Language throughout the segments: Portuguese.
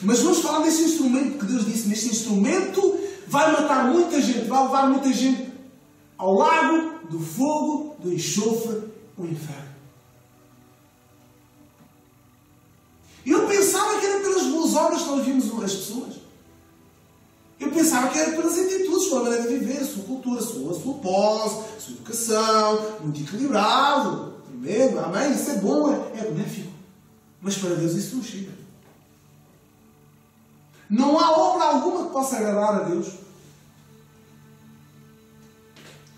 Mas vamos falar desse instrumento que Deus disse. Neste instrumento vai matar muita gente, vai levar muita gente ao lago do fogo, do enxofre, o inferno. E eu pensava que era pelas boas obras que nós vimos as pessoas. Eu pensava que era pelas atitudes, pela maneira de viver, a sua cultura, a sua posse, a sua educação, muito equilibrado. Primeiro, amém? Isso é bom, é benéfico. Mas para Deus isso não chega. Não há obra alguma que possa agradar a Deus.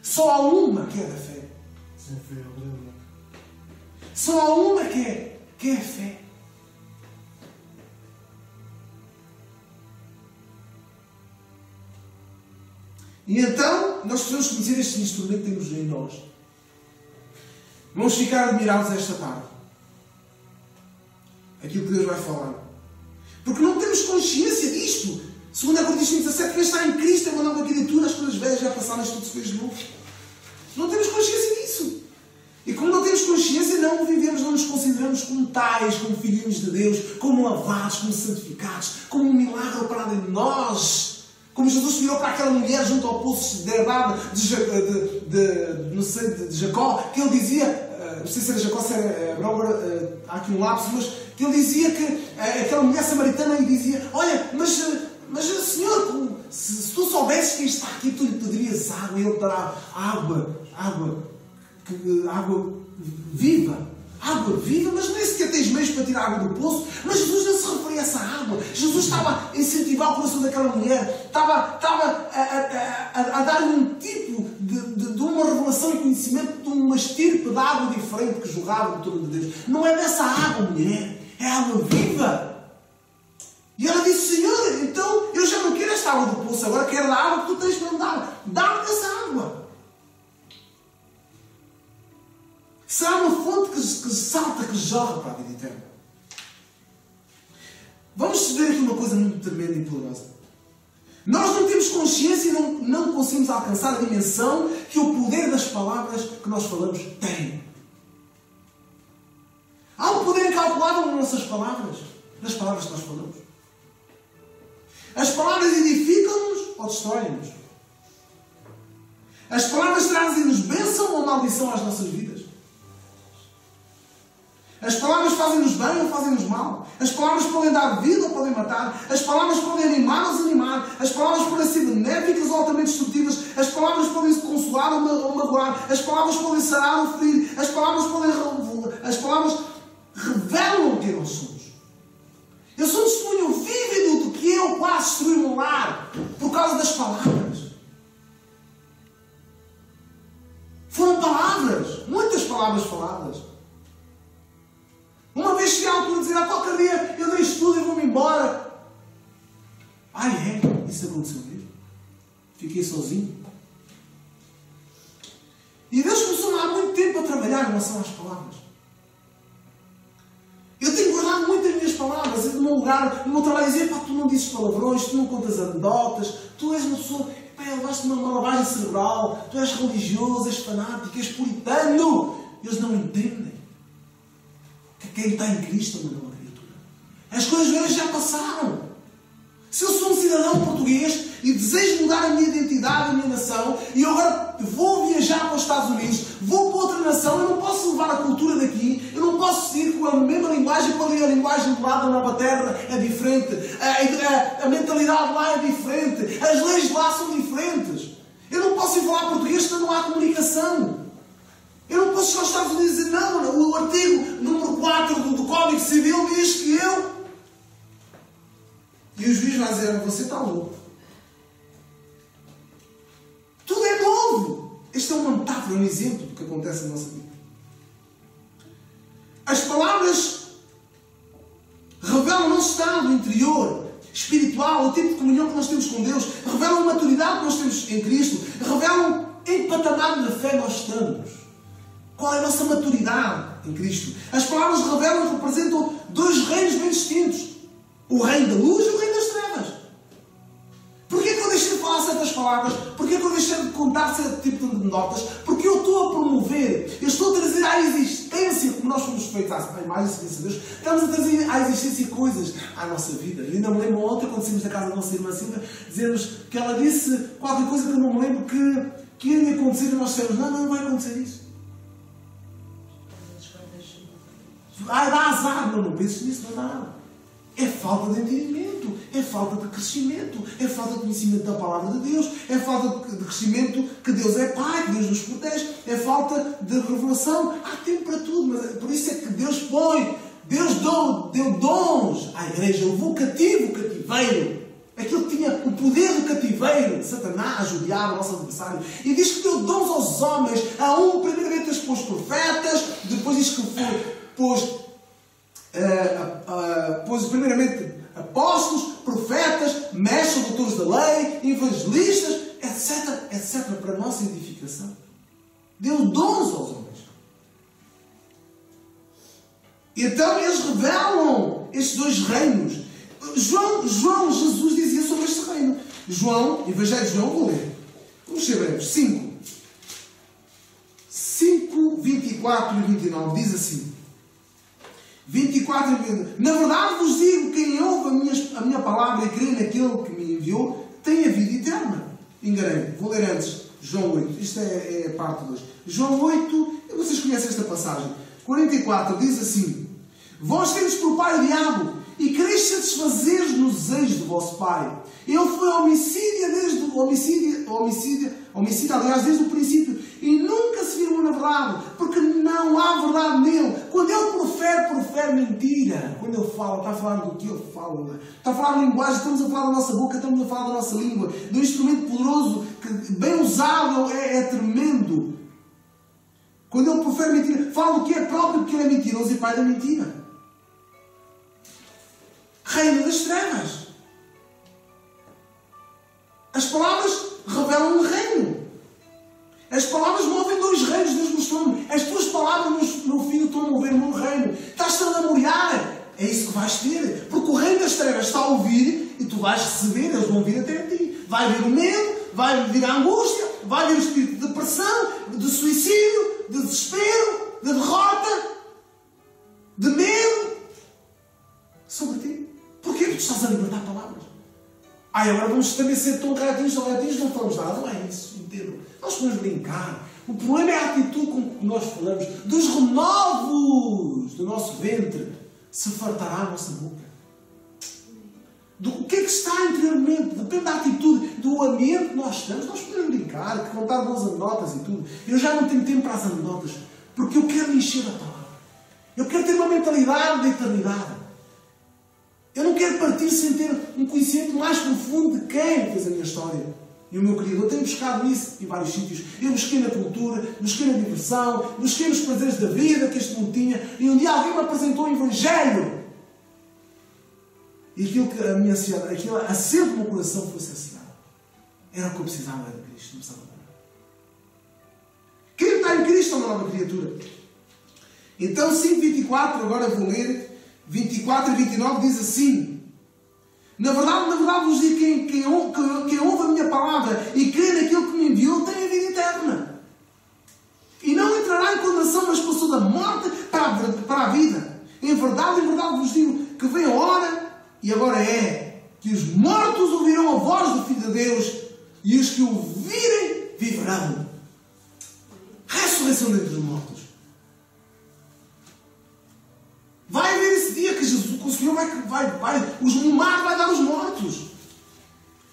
Só há uma que é da fé. Só há uma que é a fé. E então, nós precisamos conhecer este instrumento que temos em nós. Vamos ficar admirados esta tarde. Aquilo que Deus vai falar. Porque não temos consciência disto. 2 Coríntios 17, quem está em Cristo é uma nova criatura, as coisas velhas já passaram, isto tudo se fez de novo. Não temos consciência disso. E como não temos consciência, não vivemos, não nos consideramos como tais, como filhinhos de Deus, como lavados, como santificados, como um milagre operado em nós. Como Jesus virou para aquela mulher junto ao poço de herdade de Jacó, que ele dizia, não sei se era Jacó, se era Abraão, há aqui um lapso, mas que ele dizia que aquela mulher samaritana lhe dizia: olha, mas Senhor, se tu soubesses quem está aqui, tu lhe pedirias água e ele dará água viva. Água viva, mas nem sequer tens meios para tirar água do poço. Mas Jesus não se referia a essa água. Jesus estava a incentivar o coração daquela mulher. Estava a dar-lhe um tipo de uma revelação e conhecimento de uma estirpe de água diferente que jorrava do trono de Deus. Não é dessa água, mulher. É água viva. E ela disse: Senhor, então eu já não quero esta água do poço. Agora quero a água que tu tens para me dar. Dá-me dessa água. Será uma fonte que salta, que jorra para a vida eterna. Vamos ver aqui uma coisa muito tremenda e poderosa. Nós não temos consciência e não conseguimos alcançar a dimensão que o poder das palavras que nós falamos tem. Há um poder incalculável nas nossas palavras, nas palavras que nós falamos. As palavras edificam-nos ou destroem-nos. As palavras trazem-nos bênção ou maldição às nossas vidas. As palavras fazem-nos bem ou fazem-nos mal. As palavras podem dar vida ou podem matar. As palavras podem animar ou desanimar. As palavras podem ser benéficas ou altamente destrutivas. As palavras podem se consolar ou magoar. As palavras podem sarar ou ferir. As palavras revelam quem nós somos. Eu sou um testemunho vívido do que eu quase destruí o meu lar por causa das palavras. Foram palavras, muitas palavras faladas. Uma vez cheguei à altura de dizer: a qualquer dia eu deixo tudo e vou-me embora. Isso aconteceu mesmo. Fiquei sozinho. E Deus começou há muito tempo a trabalhar em relação às palavras. Eu tenho guardado muito as minhas palavras. No meu lugar, no meu trabalho, dizer: tu não dizes palavrões, tu não contas anedotas, tu és uma pessoa, levaste uma lavagem cerebral, tu és religioso, és fanático, és puritano. Eles não entendem que quem está em Cristo é uma nova criatura. As coisas velhas já passaram. Se eu sou um cidadão português e desejo mudar a minha identidade, a minha nação, e eu agora vou viajar para os Estados Unidos, vou para outra nação, eu não posso levar a cultura daqui, eu não posso ir com a mesma linguagem, para ali a linguagem do lado da Nova Terra é diferente, a mentalidade lá é diferente, as leis lá são diferentes. Eu não posso ir falar português se não há comunicação. Eu não posso chegar aos Estados Unidos e dizer: não, o artigo número 4 do Código Civil diz que eu... E o juiz vai dizer: você está louco. Tudo é novo. Este é uma metáfora, um exemplo do que acontece na nossa vida. As palavras revelam o nosso estado interior, espiritual, o tipo de comunhão que nós temos com Deus, revelam a maturidade que nós temos em Cristo, revelam em que patamar de fé nós estamos. Qual é a nossa maturidade em Cristo? As palavras revelam e representam dois reinos bem distintos. O reino da luz e o reino das trevas. Porquê que eu deixei de falar certas palavras? Porquê que eu deixei de contar certo tipo de notas? Porque eu estou a promover, eu estou a trazer à existência existência, como nós fomos feitos à imagem e semelhança de Deus, estamos a trazer à existência coisas à nossa vida. Eu ainda me lembro ontem, quando saímos da casa da nossa irmã Silvia, dizermos que ela disse qualquer coisa que eu não me lembro que ia acontecer e nós dissemos, não vai acontecer isso. Dá azar, não penso nisso, não dá nada. É falta de entendimento, é falta de crescimento, é falta de conhecimento da palavra de Deus, é falta de crescimento que Deus é Pai, que Deus nos protege, é falta de revelação. Há tempo para tudo, mas por isso é que Deus deu dons à igreja, levou cativo o cativeiro. Aquilo que tinha o poder do cativeiro, de Satanás, o diabo, o nosso adversário. E diz que deu dons aos homens. A um, primeiramente, pôs profetas, depois diz que pôs primeiramente apóstolos, profetas, mestres, doutores da lei, evangelistas, etc. para a nossa edificação. Deu dons aos homens. Então eles revelam estes dois reinos. Jesus dizia sobre este reino. Evangelho de João, vou ler. Vamos ser breves. 5, 24 e 29 diz assim. 24 e 29. Na verdade vos digo, quem ouve a minha palavra e crê naquele que me enviou, tem a vida eterna. Enganei. Vou ler antes. João 8. Isto é a parte 2. João 8. Vocês conhecem esta passagem. 44 diz assim. Vós tendes por pai o diabo e quereis satisfazer nos desejos do vosso pai. Ele foi homicida desde o princípio. E nunca se firmou na verdade, porque não há verdade nele. Quando ele profere mentira. Quando ele fala, está a falar do que ele fala. Está a falar de linguagem, estamos a falar da nossa boca, estamos a falar da nossa língua. De um instrumento poderoso, que bem usado é tremendo. Quando ele profere mentira, fala do que é próprio, porque ele é mentiroso e pai da mentira. Reino das trevas. As palavras revelam um reino. As palavras movem dois reinos, Deus mostrou-me. As tuas palavras, meu filho, estão a mover um reino. Estás-te a namorar. É isso que vais ter. Porque o reino das trevas está a ouvir e tu vais receber, eles vão vir até ti. Vai vir o medo, vai vir a angústia, vai vir o espírito de depressão, de suicídio, de desespero, de derrota, de medo sobre ti. Porquê? Porque tu estás a libertar palavras. Agora vamos também ser tão retinhos, não falamos nada. Não é isso, entendo. Nós podemos brincar. O problema é a atitude com que nós falamos. Dos renovos do nosso ventre se fartará a nossa boca. O que é que está interiormente? Depende da atitude, do ambiente que nós estamos. Nós podemos brincar, contar boas anedotas e tudo. Eu já não tenho tempo para as anedotas, porque eu quero me encher da palavra. Eu quero ter uma mentalidade da eternidade. Eu não quero partir sem ter um conhecimento mais profundo de quem fez a minha história. E o meu querido, eu tenho buscado isso em vários sítios. Eu busquei na cultura, busquei na diversão, busquei nos prazeres da vida que este mundo tinha. E um dia alguém me apresentou o Evangelho. E aquilo que a minha ansiedade, aquilo acende no meu coração foi saciado. Era o que eu precisava de Cristo, não precisava de nada. Quem está em Cristo é uma nova criatura. Então 5:24, agora vou ler. 24 e 29 diz assim. Na verdade vos digo, quem ouve a minha palavra e crê naquilo que me enviou tem a vida eterna. E não entrará em condenação, mas passou da morte para a vida. Em verdade vos digo que vem a hora, e agora é, que os mortos ouvirão a voz do Filho de Deus, e os que o ouvirem viverão. Ressurreição dentre os mortos. Vai haver esse dia que o Senhor o mar vai dar os mortos.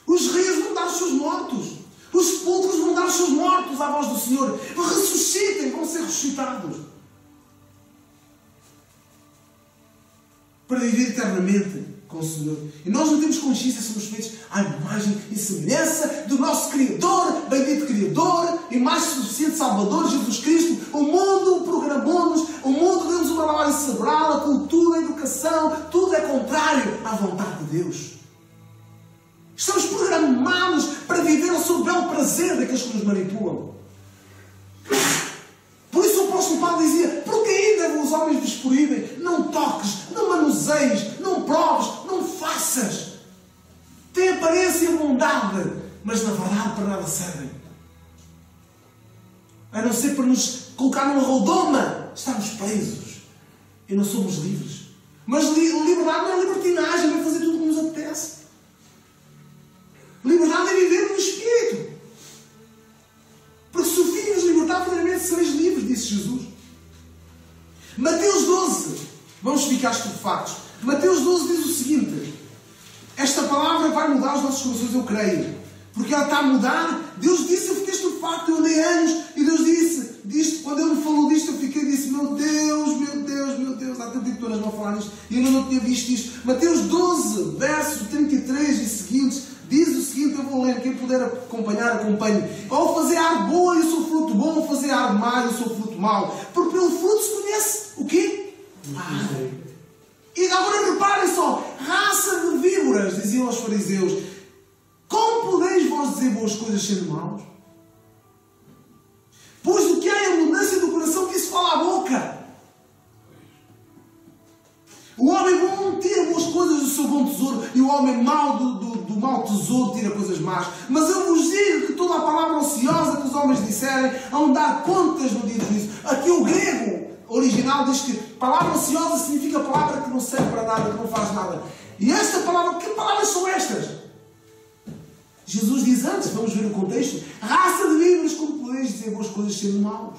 Os reis vão dar os seus mortos. Os sepulcros vão dar os seus mortos à voz do Senhor. Ressuscitem, vão ser ressuscitados. Para viver eternamente com o Senhor. E nós não temos consciência, somos feitos à imagem e semelhança do nosso Criador, bendito Criador, e mais suficiente Salvador, Jesus Cristo. O mundo programou-nos, o mundo deu-nos uma lavagem cerebral, a cultura, a educação, tudo é contrário à vontade de Deus. Estamos programados para viver ao seu belo prazer daqueles que nos manipulam. Por isso o apóstolo Paulo dizia, porque ainda os homens vos proíbem, não toques, não manuseies, não proves, não faças. Tem aparência de bondade, mas na verdade para nada servem. A não ser para nos colocar numa redoma estamos presos e não somos livres. Mas liberdade não é libertinagem, não é fazer tudo o que nos apetece. Liberdade é viver no Espírito. Porque se o Filho nos libertar, verdadeiramente sereis livres, disse Jesus. Mateus 12, vamos ficar estupefactos. Mateus 12 diz o seguinte: esta palavra vai mudar os nossos corações, eu creio. Porque ela está a mudar. Deus disse, eu fiquei estupefacto, eu andei anos, e Deus disse, quando Ele me falou disto, eu disse, meu Deus, meu Deus, meu Deus, há tanto tempo que nós vamos falar nisto, e eu não tinha visto isto. Mateus 12, verso 33 e seguintes, diz o seguinte, eu vou ler, quem puder acompanhar, acompanhe. Ao fazer árvore boa, eu sou fruto bom, ao fazer árvore má, eu sou fruto mau. Porque pelo fruto se conhece o quê? E agora reparem só, raça de víboras, diziam os fariseus, como podeis vós dizer boas coisas sendo maus? Pois do que há em abundância do coração, que isso fala a boca. O homem bom tira boas coisas do seu bom tesouro, e o homem mau do mau tesouro tira coisas más. Mas eu vos digo que toda a palavra ociosa que os homens disserem, hão de dar contas no dia do juízo. Aqui o grego original diz que palavra ociosa significa palavra que não serve para nada, que não faz nada. E esta palavra, que palavras são estas? Jesus diz antes, vamos ver o contexto, raça de víboras, como podeis dizer boas coisas sendo maus?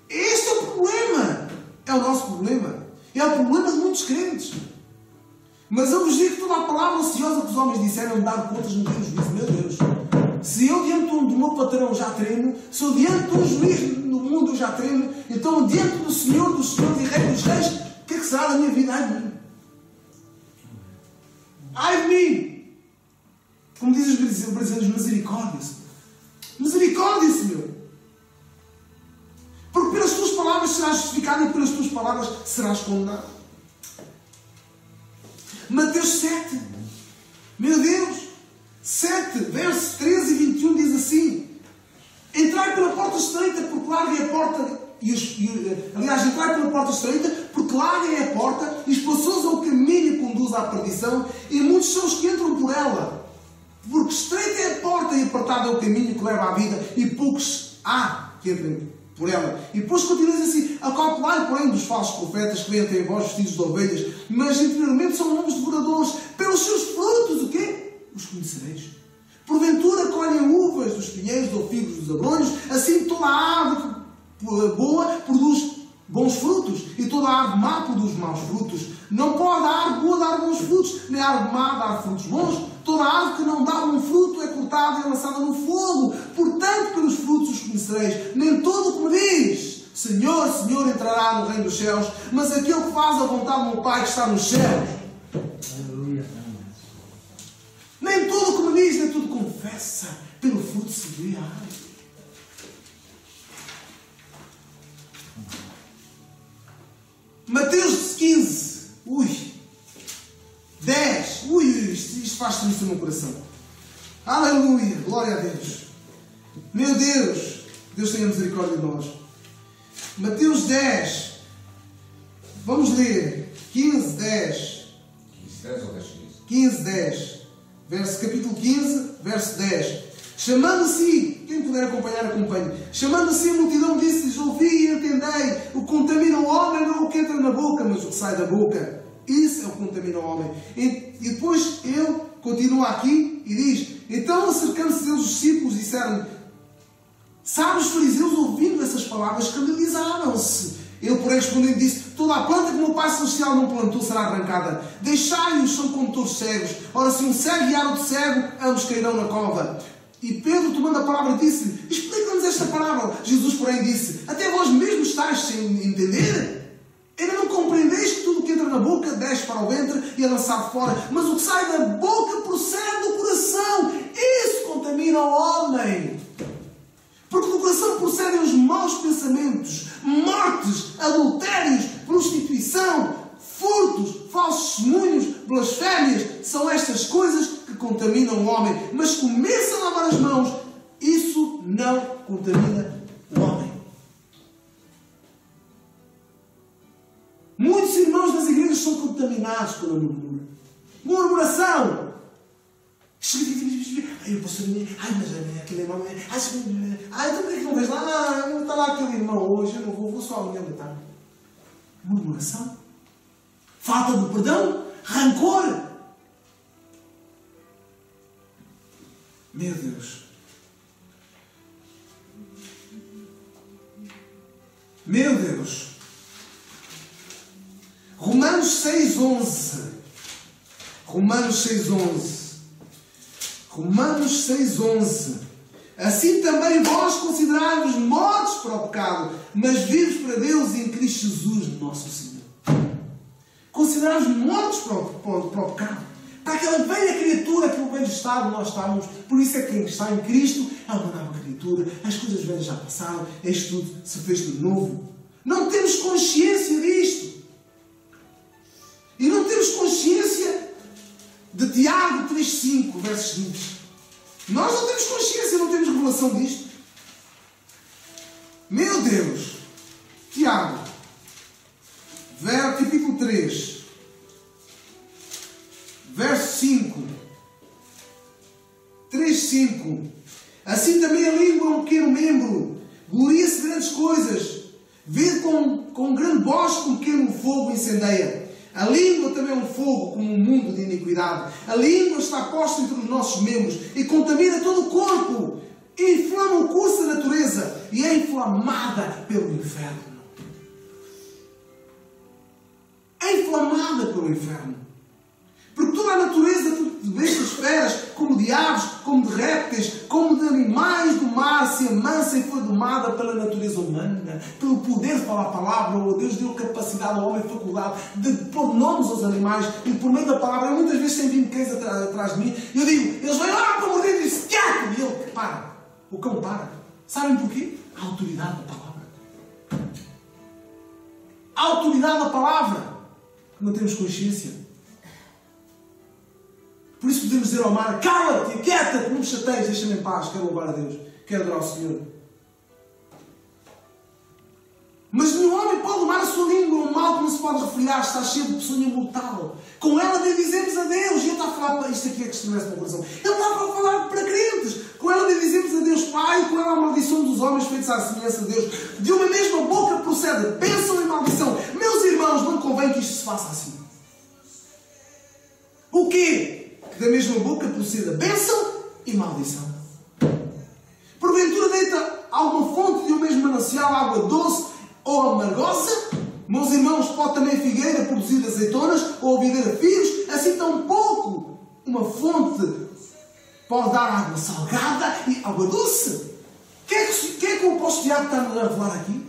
Este é o problema. É o nosso problema. É o problema de muitos crentes. Mas eu vos digo que toda a palavra ociosa que os homens disseram me dar contas no dia do juízo. Meu Deus! Se eu diante do meu patrão já tremo, se eu diante de um juiz no mundo eu já tremo, então diante do Senhor, dos Senhores e Rei dos Reis, o que é que será da minha vida? Ai de mim! Ai de mim! Como dizem os brasileiros, misericórdia-se. Misericórdia-se, meu! Porque pelas tuas palavras serás justificado e pelas tuas palavras serás condenado. Mateus 7. Meu Deus! 7, versos 13 e 21 diz assim: entrai pela porta estreita, porque larga é a porta. Aliás, entrai pela porta estreita, porque larga é a porta, e espaçoso é o caminho que conduz à perdição, e muitos são os que entram por ela. Porque estreita é a porta e apertado é o caminho que leva à vida, e poucos há que entrem por ela. E depois continua assim: acautelai, porém, dos falsos profetas que vêm até vós vestidos de ovelhas, mas interiormente são lobos devoradores. Pelos seus frutos, o quê? Os conhecereis. Porventura colhem uvas dos pinheiros ou figos dos abrolhos, assim toda a árvore boa produz bons frutos, e toda a árvore má produz maus frutos. Não pode a árvore boa dar bons frutos, nem a árvore má dar frutos bons. Toda a árvore que não dá um fruto é cortada e lançada no fogo. Portanto, pelos frutos os conhecereis. Nem todo o que me diz Senhor, Senhor entrará no reino dos céus, mas aquele que faz a vontade do meu Pai que está nos céus. Aleluia. Nem tudo o que me diz, nem tudo confessa. Pelo fruto se vê a árvore. Mateus 15. 10. Isto faz triste no meu coração. Aleluia. Glória a Deus. Meu Deus. Deus tenha misericórdia de nós. Mateus 10. Vamos ler. 15, 10. 10 ou 10? 15, 10. Capítulo 15, verso 10. Chamando-se, quem puder acompanhar, acompanhe. Chamando-se a multidão, disse-lhes: ouvi e entendei. O que contamina o homem não é o que entra na boca, mas o que sai da boca. Isso é o que contamina o homem. E depois ele continua aqui e diz: então, acercando-se deles os discípulos, disseram: sabe, os fariseus, ouvindo essas palavras, escandalizaram-se. Ele, porém, respondendo, disse: toda a planta que o meu Pai Celestial não plantou será arrancada. Deixai-os, são como todos cegos. Ora, se um cego guiar outro cego, ambos cairão na cova. E Pedro, tomando a palavra, disse-lhe: explica-nos esta parábola. Jesus, porém, disse: até vós mesmos estáis sem entender? Ainda não compreendeis que tudo o que entra na boca desce para o ventre e é lançado fora, mas o que sai da boca procede do coração. Isso contamina o homem. Porque do coração procedem os maus pensamentos, mortes, adultérios, prostituição, furtos, falsos testemunhos, blasfémias. São estas coisas que contaminam o homem. Mas começa a lavar as mãos, isso não contamina o homem. Muitos irmãos das igrejas são contaminados pela murmuração. Ai, o pastor, ai, mas aquele irmão, ai, então por que não vês lá? Ah, não está lá aquele irmão hoje, eu não vou só amanhã da tarde. Murmuração, falta de perdão, rancor. Meu Deus. Meu Deus. Romanos 6:11. Romanos 6:11. Romanos 6:11. Assim também vós considerai-vos mortos para o pecado, mas vivos para Deus em Cristo Jesus, nosso Senhor. Considerai-vos mortos para o pecado. Para aquela velha criatura, aquele velho estado nós estávamos. Por isso é que quem está em Cristo é uma nova criatura. As coisas velhas já passaram, isto tudo se fez de novo. Não temos consciência disto. E não temos consciência de Tiago 3:5, versos seguintes. Nós não temos consciência, não temos revelação disto. Meu Deus! Tiago, capítulo 3, verso 5. 3:5. Assim também a língua é um pequeno membro, gloria-se de grandes coisas, vê com grande bosque um pequeno fogo incendeia. A língua também é um fogo, como um mundo de iniquidade. A língua está posta entre os nossos membros e contamina todo o corpo, inflama o curso da natureza e é inflamada pelo inferno. É inflamada pelo inferno. Porque toda a natureza, tanto de bestas feras, como de aves, como de répteis, como de animais do mar, se amansa e foi domada pela natureza humana, pelo poder de falar a palavra. O Deus deu capacidade ao homem, faculdade de pôr nomes aos animais, e por meio da palavra, muitas vezes tem vindo cães atrás de mim, e eu digo, eles vêm lá para morrer e dizem, quieto! E ele para. O cão para. Sabem porquê? A autoridade da palavra. A autoridade da palavra. Não temos consciência. Por isso podemos dizer ao mar, cala-te, quieta-te, não me chateies, deixa-me em paz, quero louvar a Deus, quero adorar o Senhor. Mas nenhum homem pode domar a sua língua, um mal que não se pode refriar, está cheio de peçonha mortal. Com ela bendizemos a Deus. E ele está a falar para isto aqui é que estremece no coração. Ele está a falar para crentes. Com ela bendizemos a Deus Pai, com ela a maldição dos homens feitos à semelhança de Deus. De uma mesma boca procede bênção e maldição. Meus irmãos, não convém que isto se faça assim. O quê? Que da mesma boca proceda bênção e maldição. Porventura deita alguma fonte de um mesmo manancial água doce ou amargosa? Meus irmãos, pode também a figueira produzir azeitonas ou a videira figos? Assim tão pouco uma fonte pode dar água salgada e água doce. O que é que o apóstolo Tiago está a revelar aqui?